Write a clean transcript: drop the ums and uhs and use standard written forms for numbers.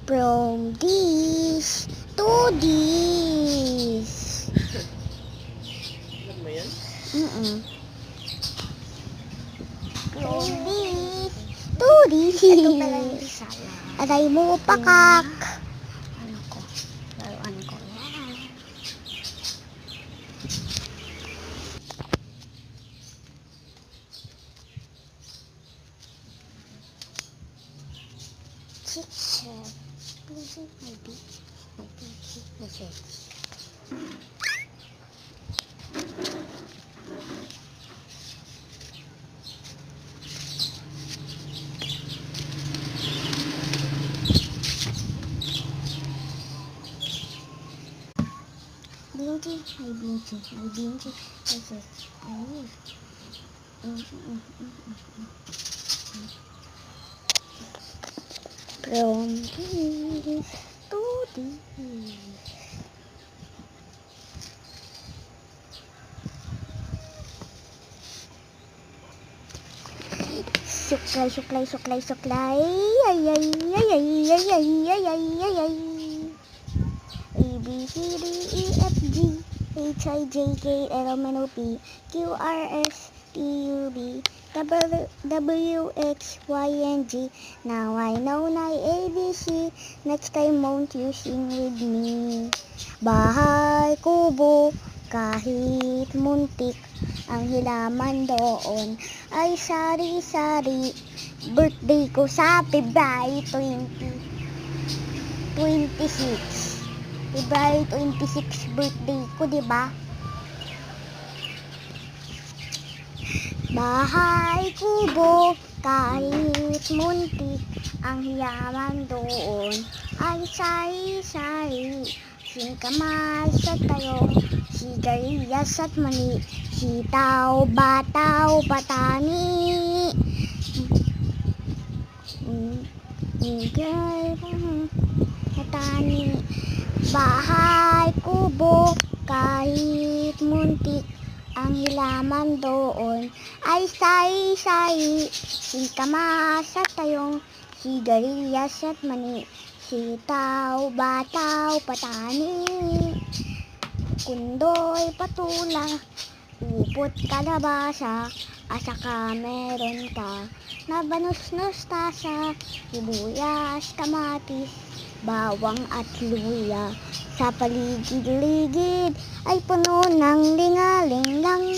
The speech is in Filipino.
From this to this. Alam mo yan? From this to this. Ito pala yung Bisaya. Aray mo, pakak. Ano ko? Laruan ko. Yan. Chicken. Maybe. Okay. Binti, may binti, may binti. Okay. Ayun. From this to this. Suklay, suklay, suklay, suklay. Ay, ay, ay, ay, ay, ay, ay, ay, ay, ay. A, B, C, D, E, F, G, H, I, J, K, L, M, N, O, P, Q, R, S, T, U, V, W, X, Y, and Z. Now I know na ABC. Next time won't you sing with me? Bahay kubo, kahit muntik, ang hilaman doon ay sari-sari. Birthday ko sa February 26. February 26 birthday ko, diba? Bahay kubo, kahit muntik, ang hiyaman doon ay sari-sari. Singkamas at tayong, sigarilyas at mani, sitaw, bataw, patani. Patani. Bahay kubo, kahit muntik, ang hilaman doon ay sari-sari. Singkamas at tayong, sigarilyas at mani, sitaw, bataw, patani. Kundoy, patula, upot, kalabasa, asaka meron ka na banus-nustasa, sibuyas, kamatis, bawang at luya. Sa paligid-ligid ay puno ng lingaling lang.